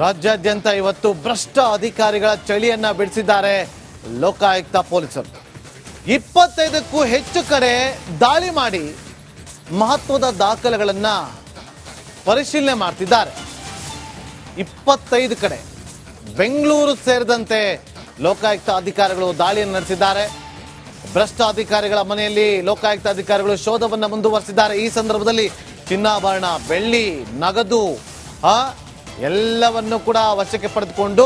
ರಾಜ್ಯಾದ್ಯಂತ ಇವತ್ತು ಭ್ರಷ್ಟ ಅಧಿಕಾರಿಗಳ ಚಳಿಯನ್ನ ಬಿಡಿಸಿದ್ದಾರೆ ಲೋಕಾಯುಕ್ತ ಪೊಲೀಸರು. 25ಕ್ಕೂ ಹೆಚ್ಚು ಕಡೆ ದಾಳಿ ಮಾಡಿ ಮಹತ್ವದ ದಾಖಲೆಗಳನ್ನ ಪರಿಶೀಲನೆ ಮಾಡ್ತಿದ್ದಾರೆ. 25 ಕಡೆ ಬೆಂಗಳೂರು ಸೇರಿದಂತೆ ಲೋಕಾಯುಕ್ತ ಅಧಿಕಾರಿಗಳು ದಾಳಿಯನ್ನು ನಡೆಸಿದ್ದಾರೆ. ಭ್ರಷ್ಟ ಅಧಿಕಾರಿಗಳ ಮನೆಯಲ್ಲಿ ಲೋಕಾಯುಕ್ತ ಅಧಿಕಾರಿಗಳು ಶೋಧವನ್ನ ಮುಂದುವರೆಸಿದ್ದಾರೆ. ಈ ಸಂದರ್ಭದಲ್ಲಿ ಚಿನ್ನಾಭರಣ, ಬೆಳ್ಳಿ, ನಗದು ಎಲ್ಲವನ್ನು ಕೂಡ ವಶಕ್ಕೆ ಪಡೆದುಕೊಂಡು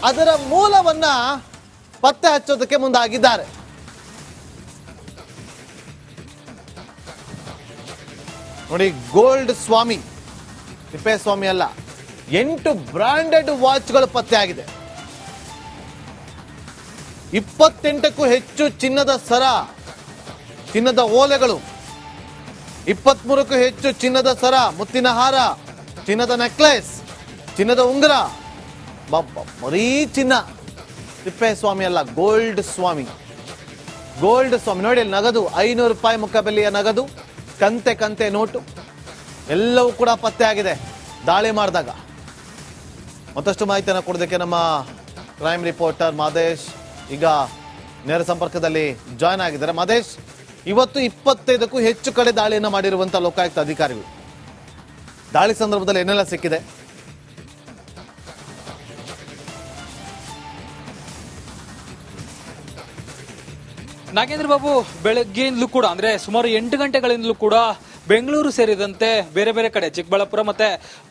ಅದರ ಮೂಲವನ್ನ ಪತ್ತೆ ಹಚ್ಚೋದಕ್ಕೆ ಮುಂದಾಗಿದ್ದಾರೆ. ನೋಡಿ, ಗೋಲ್ಡ್ ಸ್ವಾಮಿ, ತಿಪ್ಪೇಸ್ವಾಮಿ ಅಲ್ಲ, 8 ಬ್ರಾಂಡೆಡ್ ವಾಚ್ಗಳು ಪತ್ತೆ ಆಗಿದೆ. 28ಕ್ಕೂ ಹೆಚ್ಚು ಚಿನ್ನದ ಸರ, ಚಿನ್ನದ ಓಲೆಗಳು, 23ಕ್ಕೂ ಹೆಚ್ಚು ಚಿನ್ನದ ಸರ, ಮುತ್ತಿನ ಹಾರ, ಚಿನ್ನದ ನೆಕ್ಲೆಸ್, ಚಿನ್ನದ ಉಂಗುರ, ಬರೀ ಚಿನ್ನ. ತಿಪ್ಪೇಸ್ವಾಮಿ ಅಲ್ಲ, ಗೋಲ್ಡ್ ಸ್ವಾಮಿ. ಗೋಲ್ಡ್ ಸ್ವಾಮಿ ನೋಡಿ, ನಗದು 500 ರೂಪಾಯಿ ಮುಖಬೆಲೆಯ ನಗದು, ಕಂತೆ ಕಂತೆ ನೋಟು ಎಲ್ಲವೂ ಕೂಡ ಪತ್ತೆ ಆಗಿದೆ ದಾಳಿ ಮಾಡಿದಾಗ. ಮತ್ತಷ್ಟು ಮಾಹಿತಿಯನ್ನು ಕೊಡೋದಕ್ಕೆ ನಮ್ಮ ಕ್ರೈಮ್ ರಿಪೋರ್ಟರ್ ಮಾದೇಶ್ ಈಗ ನೇರ ಸಂಪರ್ಕದಲ್ಲಿ ಜಾಯ್ನ್ ಆಗಿದ್ದಾರೆ. ಮಾದೇಶ್, ಇವತ್ತು 25ಕ್ಕೂ ಹೆಚ್ಚು ಕಡೆ ದಾಳಿಯನ್ನು ಮಾಡಿರುವಂತಹ ಲೋಕಾಯುಕ್ತ ಅಧಿಕಾರಿಗಳು, ದಾಳಿ ಸಂದರ್ಭದಲ್ಲಿ ಏನೆಲ್ಲ ಸಿಕ್ಕಿದೆ? ನಾಗೇಂದ್ರ ಬಾಬು, ಬೆಳಗ್ಗೆಯಿಂದಲೂ ಕೂಡ ಅಂದ್ರೆ ಸುಮಾರು 8 ಗಂಟೆಗಳಿಂದಲೂ ಕೂಡ ಬೆಂಗಳೂರು ಸೇರಿದಂತೆ ಬೇರೆ ಬೇರೆ ಕಡೆ, ಚಿಕ್ಕಬಳ್ಳಾಪುರ ಮತ್ತೆ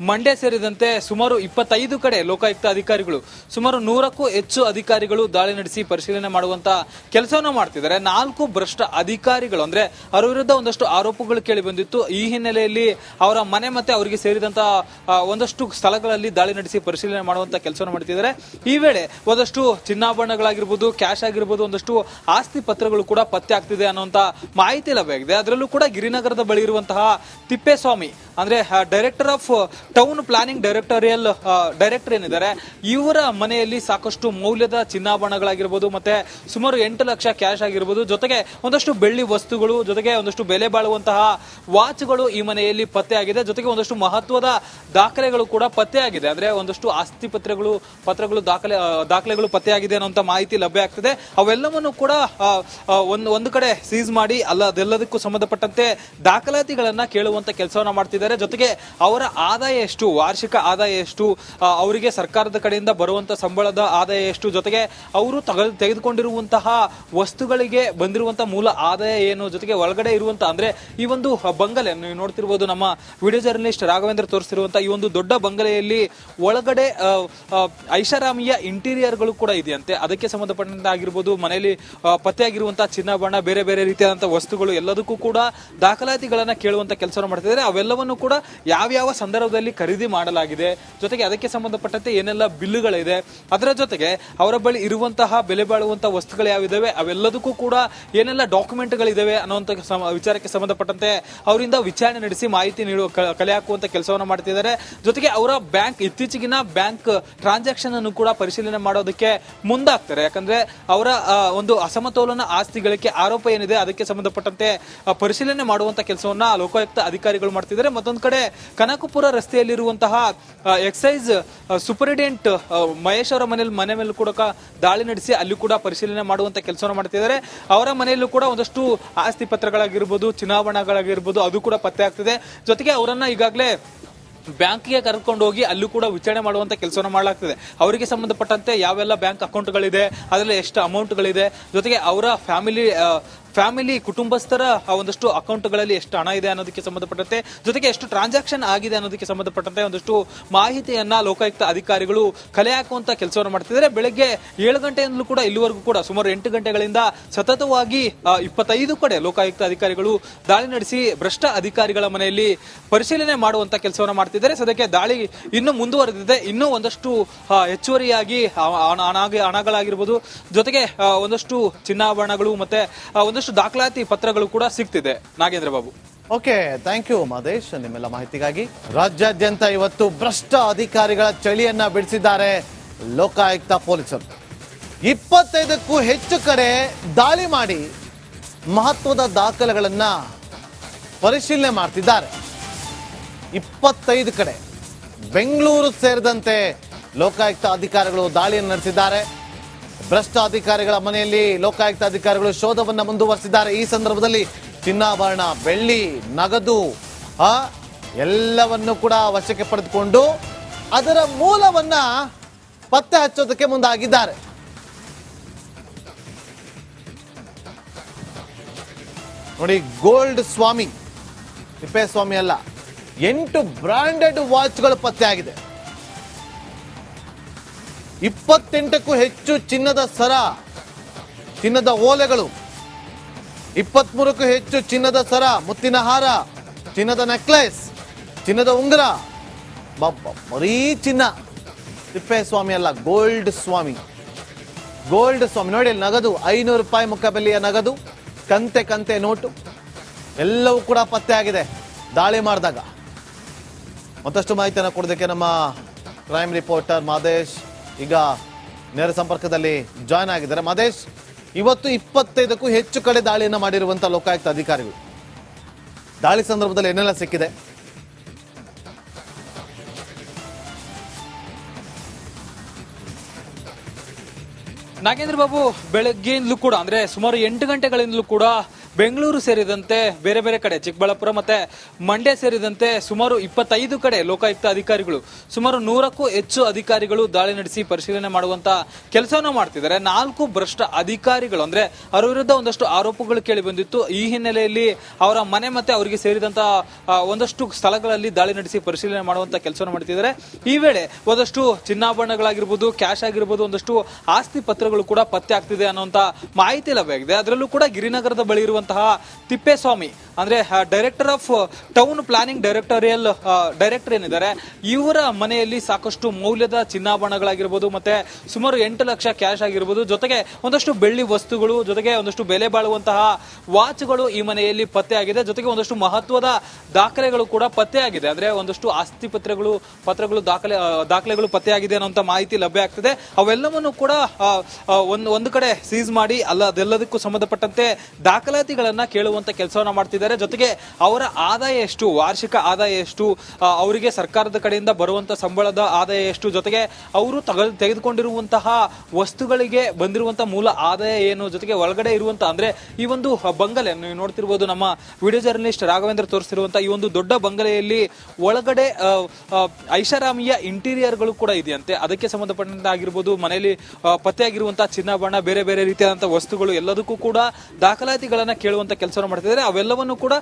ಮಂಡ್ಯ ಸೇರಿದಂತೆ ಸುಮಾರು 25 ಕಡೆ ಲೋಕಾಯುಕ್ತ ಅಧಿಕಾರಿಗಳು, ಸುಮಾರು 100ಕ್ಕೂ ಹೆಚ್ಚು ಅಧಿಕಾರಿಗಳು ದಾಳಿ ನಡೆಸಿ ಪರಿಶೀಲನೆ ಮಾಡುವಂತ ಕೆಲಸವನ್ನ ಮಾಡ್ತಿದ್ದಾರೆ. 4 ಭ್ರಷ್ಟ ಅಧಿಕಾರಿಗಳು ಅಂದ್ರೆ ಅವರ ವಿರುದ್ಧ ಒಂದಷ್ಟು ಆರೋಪಗಳು ಕೇಳಿ ಬಂದಿತ್ತು. ಈ ಹಿನ್ನೆಲೆಯಲ್ಲಿ ಅವರ ಮನೆ ಮತ್ತೆ ಅವರಿಗೆ ಸೇರಿದಂತ ಒಂದಷ್ಟು ಸ್ಥಳಗಳಲ್ಲಿ ದಾಳಿ ನಡೆಸಿ ಪರಿಶೀಲನೆ ಮಾಡುವಂತ ಕೆಲಸವನ್ನು ಮಾಡ್ತಿದ್ದಾರೆ. ಈ ವೇಳೆ ಒಂದಷ್ಟು ಚಿನ್ನಾಭರಣಗಳಾಗಿರ್ಬೋದು, ಕ್ಯಾಶ್ ಆಗಿರ್ಬೋದು, ಒಂದಷ್ಟು ಆಸ್ತಿ ಪತ್ರಗಳು ಕೂಡ ಪತ್ತೆ ಆಗ್ತಿದೆ ಅನ್ನುವಂತ ಮಾಹಿತಿ ಲಭ್ಯವಾಗಿದೆ. ಅದರಲ್ಲೂ ಕೂಡ ಗಿರಿನಗರದ ಬಳಿ ಇರುವಂತಹ ತಿಪ್ಪೇಸ್ವಾಮಿ ಅಂದ್ರೆ director of town planning director ಏನಿದ್ದಾರೆ, ಇವರ ಮನೆಯಲ್ಲಿ ಸಾಕಷ್ಟು ಮೌಲ್ಯದ ಚಿನ್ನಾಭರಣಗಳಾಗಿರ್ಬೋದು, ಮತ್ತೆ ಸುಮಾರು 8 ಲಕ್ಷ ಕ್ಯಾಶ್ ಆಗಿರ್ಬೋದು, ಜೊತೆಗೆ ಒಂದಷ್ಟು ಬೆಳ್ಳಿ ವಸ್ತುಗಳು, ಜೊತೆಗೆ ಒಂದಷ್ಟು ಬೆಲೆ ಬಾಳುವಂತಹ ವಾಚ್ಗಳು ಈ ಮನೆಯಲ್ಲಿ ಪತ್ತೆ ಆಗಿದೆ. ಜೊತೆಗೆ ಒಂದಷ್ಟು ಮಹತ್ವದ ದಾಖಲೆಗಳು ಕೂಡ ಪತ್ತೆ ಆಗಿದೆ. ಅಂದ್ರೆ ಒಂದಷ್ಟು ಆಸ್ತಿ ಪತ್ರಗಳು ದಾಖಲೆಗಳು ಪತ್ತೆ ಆಗಿದೆ ಅನ್ನುವಂತ ಮಾಹಿತಿ ಲಭ್ಯ ಆಗ್ತದೆ. ಅವೆಲ್ಲವನ್ನು ಕೂಡ ಒಂದು ಕಡೆ ಸೀಸ್ ಮಾಡಿ ಅದೆಲ್ಲದಕ್ಕೂ ಸಂಬಂಧಪಟ್ಟಂತೆ ದಾಖಲಾತಿಗಳನ್ನ ಕೇಳುವಂತ ಕೆಲಸವನ್ನ ಮಾಡ್ತಿದ್ದಾರೆ. ಜೊತೆಗೆ ಅವರ ಆದಾಯ ಎಷ್ಟು, ವಾರ್ಷಿಕ ಆದಾಯ ಎಷ್ಟು, ಅವರಿಗೆ ಸರ್ಕಾರದ ಕಡೆಯಿಂದ ಬರುವಂತ ಸಂಬಳದ ಆದಾಯ ಎಷ್ಟು, ಜೊತೆಗೆ ಅವರು ತೆಗೆದುಕೊಂಡಿರುವಂತಹ ವಸ್ತುಗಳಿಗೆ ಬಂದಿರುವಂತಹ ಮೂಲ ಆದಾಯ ಏನು, ಜೊತೆಗೆ ಒಳಗಡೆ ಇರುವಂತ ಅಂದ್ರೆ ಈ ಒಂದು ಬಂಗಲೆ ನೀವು ನೋಡ್ತಿರ್ಬೋದು, ನಮ್ಮ ವಿಡಿಯೋ ಜರ್ನಲಿಸ್ಟ್ ರಾಘವೇಂದ್ರ ತೋರಿಸಿರುವಂತಹ ಈ ಒಂದು ದೊಡ್ಡ ಬಂಗಲೆಯಲ್ಲಿ ಒಳಗಡೆ ಐಷಾರಾಮಿಯ ಇಂಟೀರಿಯರ್ಗಳು ಕೂಡ ಇದೆಯಂತೆ. ಅದಕ್ಕೆ ಸಂಬಂಧಪಟ್ಟಂತೆ ಆಗಿರ್ಬೋದು, ಮನೆಯಲ್ಲಿ ಪತ್ತೆಯಾಗಿರುವಂತಹ ಚಿನ್ನಾಭರಣ, ಬೇರೆ ಬೇರೆ ರೀತಿಯಾದಂತಹ ವಸ್ತುಗಳು ಎಲ್ಲದಕ್ಕೂ ಕೂಡ ದಾಖಲಾತಿಗಳನ್ನ ಕೇಳುವಂತ ಕೆಲಸವನ್ನು ಮಾಡ್ತಿದ್ದಾರೆ. ಅವೆಲ್ಲವನ್ನು ಕೂಡ ಯಾವ ಸಂದರ್ಭದಲ್ಲಿ ಖರೀದಿ ಮಾಡಲಾಗಿದೆ, ಜೊತೆಗೆ ಅದಕ್ಕೆ ಸಂಬಂಧಪಟ್ಟಂತೆ ಏನೆಲ್ಲ ಬಿಲ್ಲುಗಳಿದೆ, ಅದರ ಜೊತೆಗೆ ಅವರ ಬಳಿ ಇರುವಂತಹ ಬೆಲೆ ಬಾಳುವಂತಹ ವಸ್ತುಗಳು ಯಾವಿದಾವೆ, ಅವೆಲ್ಲದಕ್ಕೂ ಕೂಡ ಏನೆಲ್ಲ ಡಾಕ್ಯುಮೆಂಟ್ಗಳಿದಾವೆ ಅನ್ನುವಂತ ವಿಚಾರಕ್ಕೆ ಸಂಬಂಧಪಟ್ಟಂತೆ ಅವರಿಂದ ವಿಚಾರಣೆ ನಡೆಸಿ ಮಾಹಿತಿ ನೀಡುವ ಕಲೆ ಹಾಕುವಂತ ಕೆಲಸವನ್ನು ಮಾಡ್ತಿದ್ದಾರೆ. ಜೊತೆಗೆ ಅವರ ಇತ್ತೀಚೆಗಿನ ಬ್ಯಾಂಕ್ ಟ್ರಾನ್ಸಾಕ್ಷನ್ ಅನ್ನು ಕೂಡ ಪರಿಶೀಲನೆ ಮಾಡೋದಕ್ಕೆ ಮುಂದಾಗ್ತಾರೆ. ಯಾಕಂದ್ರೆ ಅವರ ಒಂದು ಅಸಮತೋಲನ ಆಸ್ತಿ ಗಳಿಕೆ ಆರೋಪ ಏನಿದೆ ಅದಕ್ಕೆ ಸಂಬಂಧಪಟ್ಟಂತೆ ಪರಿಶೀಲನೆ ಮಾಡುವಂತ ಕೆಲಸವನ್ನ ಲೋಕಾಯುಕ್ತ ಅಧಿಕಾರಿಗಳು ಮಾಡ್ತಿದ್ದಾರೆ. ಮತ್ತೊಂದು ಕಡೆ ಕನಕಪುರ ರಸ್ತೆಯಲ್ಲಿರುವಂತಹ ಎಕ್ಸೈಸ್ ಸೂಪರಿಂಟೆಂಡೆಂಟ್ ಮಹೇಶ್ ಅವರ ಮನೆ ಮೇಲೂ ಕೂಡ ದಾಳಿ ನಡೆಸಿ ಅಲ್ಲಿ ಕೂಡ ಪರಿಶೀಲನೆ ಮಾಡುವಂತ ಕೆಲಸವನ್ನು ಮಾಡ್ತಿದ್ದಾರೆ. ಅವರ ಮನೆಯಲ್ಲೂ ಕೂಡ ಒಂದಷ್ಟು ಆಸ್ತಿ ಪತ್ರಗಳಾಗಿರ್ಬೋದು, ಚಿನ್ನಾಭರಣಗಳಾಗಿರ್ಬೋದು, ಅದು ಕೂಡ ಪತ್ತೆ ಆಗ್ತಿದೆ. ಜೊತೆಗೆ ಅವರನ್ನ ಈಗಾಗಲೇ ಬ್ಯಾಂಕ್ಗೆ ಕರ್ಕೊಂಡು ಹೋಗಿ ಅಲ್ಲೂ ಕೂಡ ವಿಚಾರಣೆ ಮಾಡುವಂತ ಕೆಲಸವನ್ನು ಮಾಡಲಾಗ್ತದೆ. ಅವರಿಗೆ ಸಂಬಂಧಪಟ್ಟಂತೆ ಯಾವೆಲ್ಲ ಬ್ಯಾಂಕ್ ಅಕೌಂಟ್ಗಳಿದೆ, ಅದರಲ್ಲಿ ಎಷ್ಟು ಅಮೌಂಟ್ಗಳಿದೆ, ಜೊತೆಗೆ ಅವರ ಫ್ಯಾಮಿಲಿ ಕುಟುಂಬಸ್ಥರ ಒಂದಷ್ಟು ಅಕೌಂಟ್ಗಳಲ್ಲಿ ಎಷ್ಟು ಹಣ ಇದೆ ಅನ್ನೋದಕ್ಕೆ ಸಂಬಂಧಪಟ್ಟಂತೆ, ಜೊತೆಗೆ ಎಷ್ಟು ಟ್ರಾನ್ಸಾಕ್ಷನ್ ಆಗಿದೆ ಅನ್ನೋದಕ್ಕೆ ಸಂಬಂಧಪಟ್ಟಂತೆ ಒಂದಷ್ಟು ಮಾಹಿತಿಯನ್ನ ಲೋಕಾಯುಕ್ತ ಅಧಿಕಾರಿಗಳು ಕಲೆ ಹಾಕುವಂತ ಕೆಲಸವನ್ನು ಮಾಡ್ತಿದ್ದಾರೆ. ಬೆಳಗ್ಗೆ 7 ಗಂಟೆಯಿಂದಲೂ ಕೂಡ ಇಲ್ಲಿವರೆಗೂ ಕೂಡ ಸುಮಾರು 8 ಗಂಟೆಗಳಿಂದ ಸತತವಾಗಿ 25 ಕಡೆ ಲೋಕಾಯುಕ್ತ ಅಧಿಕಾರಿಗಳು ದಾಳಿ ನಡೆಸಿ ಭ್ರಷ್ಟ ಅಧಿಕಾರಿಗಳ ಮನೆಯಲ್ಲಿ ಪರಿಶೀಲನೆ ಮಾಡುವಂತ ಕೆಲಸವನ್ನು ಮಾಡ್ತಿದ್ದಾರೆ. ಸದ್ಯಕ್ಕೆ ದಾಳಿ ಇನ್ನೂ ಮುಂದುವರೆದಿದೆ. ಇನ್ನೂ ಒಂದಷ್ಟು ಹೆಚ್ಚುವರಿಯಾಗಿ ಹಣಗಳಾಗಿರ್ಬೋದು, ಜೊತೆಗೆ ಒಂದಷ್ಟು ಚಿನ್ನಾಭರಣಗಳು ಮತ್ತೆ ಒಂದಷ್ಟು ದಾಖಲಾತಿ ಪತ್ರಗಳು ಕೂಡ ಸಿಗ್ತಿದೆ. Nagendra Babu, okay, thank you Madesh ನಿಮ್ಮೆಲ್ಲ ಮಾಹಿತಿಗಾಗಿ. ರಾಜ್ಯಾದ್ಯಂತ ಇವತ್ತು ಭ್ರಷ್ಟ ಅಧಿಕಾರಿಗಳ ಚಳಿಯನ್ನ ಬಿಡಿಸಿದ್ದಾರೆ ಲೋಕಾಯುಕ್ತ ಪೊಲೀಸರು. 25ಕ್ಕೂ ಹೆಚ್ಚು ಕಡೆ ದಾಳಿ ಮಾಡಿ ಮಹತ್ವದ ದಾಖಲೆಗಳನ್ನ ಪರಿಶೀಲನೆ ಮಾಡ್ತಿದ್ದಾರೆ. 25 ಕಡೆ ಬೆಂಗಳೂರು ಸೇರಿದಂತೆ ಲೋಕಾಯುಕ್ತ ಅಧಿಕಾರಿಗಳು ದಾಳಿಯನ್ನು ನಡೆಸಿದ್ದಾರೆ. ಭ್ರಷ್ಟ ಅಧಿಕಾರಿಗಳ ಮನೆಯಲ್ಲಿ ಲೋಕಾಯುಕ್ತ ಅಧಿಕಾರಿಗಳು ಶೋಧವನ್ನ ಮುಂದುವರೆಸಿದ್ದಾರೆ. ಈ ಸಂದರ್ಭದಲ್ಲಿ ಚಿನ್ನಾಭರಣ, ಬೆಳ್ಳಿ, ನಗದು ಎಲ್ಲವನ್ನು ಕೂಡ ವಶಕ್ಕೆ ಪಡೆದುಕೊಂಡು ಅದರ ಮೂಲವನ್ನ ಪತ್ತೆ ಹಚ್ಚೋದಕ್ಕೆ ಮುಂದಾಗಿದ್ದಾರೆ. ನೋಡಿ, ಗೋಲ್ಡ್ ಸ್ವಾಮಿ, ತಿಪ್ಪೇಸ್ವಾಮಿ ಅಲ್ಲ, 8 ಬ್ರಾಂಡೆಡ್ ವಾಚ್ಗಳು ಪತ್ತೆ ಆಗಿದೆ. 28ಕ್ಕೂ ಹೆಚ್ಚು ಚಿನ್ನದ ಸರ, ಚಿನ್ನದ ಓಲೆಗಳು, 23ಕ್ಕೂ ಹೆಚ್ಚು ಚಿನ್ನದ ಸರ, ಮುತ್ತಿನ ಹಾರ, ಚಿನ್ನದ ನೆಕ್ಲೆಸ್, ಚಿನ್ನದ ಉಂಗುರ, ಬರೀ ಚಿನ್ನ. ತಿಪ್ಪೇಸ್ವಾಮಿ ಅಲ್ಲ, ಗೋಲ್ಡ್ ಸ್ವಾಮಿ. ಗೋಲ್ಡ್ ಸ್ವಾಮಿ ನೋಡಿ, ನಗದು 500 ರೂಪಾಯಿ ಮುಖಬೆಲೆಯ ನಗದು, ಕಂತೆ ಕಂತೆ ನೋಟು ಎಲ್ಲವೂ ಕೂಡ ಪತ್ತೆ ಆಗಿದೆ ದಾಳಿ ಮಾಡಿದಾಗ. ಮತ್ತಷ್ಟು ಮಾಹಿತಿಯನ್ನು ಕೊಡೋದಕ್ಕೆ ನಮ್ಮ ಕ್ರೈಮ್ ರಿಪೋರ್ಟರ್ ಮಾದೇಶ್ ಈಗ ನೇರ ಸಂಪರ್ಕದಲ್ಲಿ ಜಾಯ್ನ್ ಆಗಿದ್ದಾರೆ. ಮಾದೇಶ್, ಇವತ್ತು 25ಕ್ಕೂ ಹೆಚ್ಚು ಕಡೆ ದಾಳಿಯನ್ನು ಮಾಡಿರುವಂತಹ ಲೋಕಾಯುಕ್ತ ಅಧಿಕಾರಿಗಳು, ದಾಳಿ ಸಂದರ್ಭದಲ್ಲಿ ಏನೆಲ್ಲ ಸಿಕ್ಕಿದೆ? ನಾಗೇಂದ್ರ ಬಾಬು, ಬೆಳಗ್ಗೆಯಿಂದಲೂ ಕೂಡ ಅಂದ್ರೆ ಸುಮಾರು 8 ಗಂಟೆಗಳಿಂದಲೂ ಕೂಡ ಬೆಂಗಳೂರು ಸೇರಿದಂತೆ ಬೇರೆ ಬೇರೆ ಕಡೆ, ಚಿಕ್ಕಬಳ್ಳಾಪುರ ಮತ್ತೆ ಮಂಡ್ಯ ಸೇರಿದಂತೆ ಸುಮಾರು 25 ಕಡೆ ಲೋಕಾಯುಕ್ತ ಅಧಿಕಾರಿಗಳು, ಸುಮಾರು 100ಕ್ಕೂ ಹೆಚ್ಚು ಅಧಿಕಾರಿಗಳು ದಾಳಿ ನಡೆಸಿ ಪರಿಶೀಲನೆ ಮಾಡುವಂತ ಕೆಲಸವನ್ನ ಮಾಡ್ತಿದ್ದಾರೆ. 4 ಭ್ರಷ್ಟ ಅಧಿಕಾರಿಗಳು, ಅಂದ್ರೆ ಅವರ ವಿರುದ್ಧ ಒಂದಷ್ಟು ಆರೋಪಗಳು ಕೇಳಿ ಬಂದಿತ್ತು. ಈ ಹಿನ್ನೆಲೆಯಲ್ಲಿ ಅವರ ಮನೆ ಮತ್ತೆ ಅವರಿಗೆ ಸೇರಿದಂತ ಒಂದಷ್ಟು ಸ್ಥಳಗಳಲ್ಲಿ ದಾಳಿ ನಡೆಸಿ ಪರಿಶೀಲನೆ ಮಾಡುವಂತ ಕೆಲಸವನ್ನು ಮಾಡ್ತಿದ್ದಾರೆ. ಈ ವೇಳೆ ಒಂದಷ್ಟು ಚಿನ್ನಾಭರಣಗಳಾಗಿರ್ಬೋದು, ಕ್ಯಾಶ್ ಆಗಿರ್ಬೋದು, ಒಂದಷ್ಟು ಆಸ್ತಿ ಪತ್ರಗಳು ಕೂಡ ಪತ್ತೆ ಆಗ್ತಿದೆ ಅನ್ನುವಂತ ಮಾಹಿತಿ ಲಭ್ಯವಾಗಿದೆ. ಅದರಲ್ಲೂ ಕೂಡ ಗಿರಿನಗರದ ಬಳಿ ಇರುವಂತಹ ತಿಪ್ಪೇಸ್ವಾಮಿ, ಅಂದ್ರೆ director of town planning director ಏನಿದ್ದಾರೆ, ಇವರ ಮನೆಯಲ್ಲಿ ಸಾಕಷ್ಟು ಮೌಲ್ಯದ ಚಿನ್ನಾಭರಣಗಳಾಗಿರ್ಬೋದು, ಮತ್ತೆ ಸುಮಾರು 8 ಲಕ್ಷ ಕ್ಯಾಶ್ ಆಗಿರ್ಬೋದು, ಜೊತೆಗೆ ಒಂದಷ್ಟು ಬೆಳ್ಳಿ ವಸ್ತುಗಳು, ಜೊತೆಗೆ ಒಂದಷ್ಟು ಬೆಲೆ ಬಾಳುವಂತಹ ವಾಚ್ಗಳು ಈ ಮನೆಯಲ್ಲಿ ಪತ್ತೆ ಆಗಿದೆ. ಜೊತೆಗೆ ಒಂದಷ್ಟು ಮಹತ್ವದ ದಾಖಲೆಗಳು ಕೂಡ ಪತ್ತೆ ಆಗಿದೆ. ಅಂದ್ರೆ ಒಂದಷ್ಟು ಆಸ್ತಿ ಪತ್ರಗಳು ದಾಖಲೆಗಳು ಪತ್ತೆ ಆಗಿದೆ ಅನ್ನುವಂತ ಮಾಹಿತಿ ಲಭ್ಯ ಆಗ್ತದೆ. ಅವೆಲ್ಲವನ್ನು ಕೂಡ ಒಂದು ಕಡೆ ಸೀಸ್ ಮಾಡಿ ಅದೆಲ್ಲದಕ್ಕೂ ಸಂಬಂಧಪಟ್ಟಂತೆ ದಾಖಲಾತಿಗಳನ್ನ ಕೇಳುವಂತ ಕೆಲಸವನ್ನ ಮಾಡ್ತಿದ್ದಾರೆ. ಜೊತೆಗೆ ಅವರ ಆದಾಯ ಎಷ್ಟು, ವಾರ್ಷಿಕ ಆದಾಯ ಎಷ್ಟು, ಅವರಿಗೆ ಸರ್ಕಾರದ ಕಡೆಯಿಂದ ಬರುವಂತ ಸಂಬಳದ ಆದಾಯ ಎಷ್ಟು, ಜೊತೆಗೆ ಅವರು ತೆಗೆದುಕೊಂಡಿರುವಂತಹ ವಸ್ತುಗಳಿಗೆ ಬಂದಿರುವಂತಹ ಮೂಲ ಆದಾಯ ಏನು, ಜೊತೆಗೆ ಒಳಗಡೆ ಇರುವಂತ ಅಂದ್ರೆ ಈ ಒಂದು ಬಂಗಲೆ ನೀವು ನೋಡ್ತಿರ್ಬೋದು, ನಮ್ಮ ವಿಡಿಯೋ ಜರ್ನಲಿಸ್ಟ್ ರಾಘವೇಂದ್ರ ತೋರಿಸಿರುವಂತಹ ಈ ಒಂದು ದೊಡ್ಡ ಬಂಗಲೆಯಲ್ಲಿ ಒಳಗಡೆ ಐಷಾರಾಮಿಯ ಇಂಟೀರಿಯರ್ಗಳು ಕೂಡ ಇದೆಯಂತೆ. ಅದಕ್ಕೆ ಸಂಬಂಧಪಟ್ಟಂತೆ ಆಗಿರ್ಬೋದು, ಮನೆಯಲ್ಲಿ ಪತ್ತೆ ಆಗಿರುವಂತಹ ಚಿನ್ನಾಭರಣ, ಬೇರೆ ಬೇರೆ ರೀತಿಯಾದಂತಹ ವಸ್ತುಗಳು ಎಲ್ಲದಕ್ಕೂ ಕೂಡ ದಾಖಲಾತಿಗಳನ್ನ ಕೇಳುವಂತ ಕೆಲಸವನ್ನು ಮಾಡ್ತಿದ್ದಾರೆ. ಅವೆಲ್ಲವನ್ನು ಕೂಡ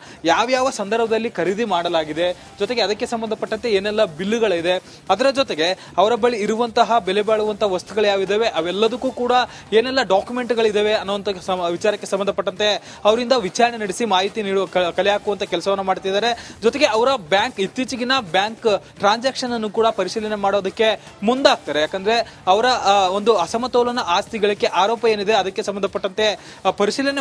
ಯಾವ ಸಂದರ್ಭದಲ್ಲಿ ಖರೀದಿ ಮಾಡಲಾಗಿದೆ, ಜೊತೆಗೆ ಅದಕ್ಕೆ ಸಂಬಂಧಪಟ್ಟಂತೆ ಏನೆಲ್ಲ ಬಿಲ್ಲುಗಳಿದೆ, ಅದರ ಜೊತೆಗೆ ಅವರ ಬಳಿ ಇರುವಂತಹ ಬೆಲೆ ಬಾಳುವಂತಹ ವಸ್ತುಗಳು ಯಾವಿದಾವೆ, ಅವೆಲ್ಲದಕ್ಕೂ ಕೂಡ ಏನೆಲ್ಲ ಡಾಕ್ಯುಮೆಂಟ್ಗಳಿದಾವೆ ಅನ್ನುವಂತ ವಿಚಾರಕ್ಕೆ ಸಂಬಂಧಪಟ್ಟಂತೆ ಅವರಿಂದ ವಿಚಾರಣೆ ನಡೆಸಿ ಮಾಹಿತಿ ನೀಡುವ ಕಲೆ ಹಾಕುವಂತ ಕೆಲಸವನ್ನು ಮಾಡ್ತಿದ್ದಾರೆ. ಜೊತೆಗೆ ಅವರ ಇತ್ತೀಚೆಗಿನ ಬ್ಯಾಂಕ್ ಟ್ರಾನ್ಸಾಕ್ಷನ್ ಅನ್ನು ಕೂಡ ಪರಿಶೀಲನೆ ಮಾಡೋದಕ್ಕೆ ಮುಂದಾಗ್ತಾರೆ. ಯಾಕಂದ್ರೆ ಅವರ ಒಂದು ಅಸಮತೋಲನ ಆಸ್ತಿ ಗಳಿಕೆ ಆರೋಪ ಏನಿದೆ ಅದಕ್ಕೆ ಸಂಬಂಧಪಟ್ಟಂತೆ ಪರಿಶೀಲನೆ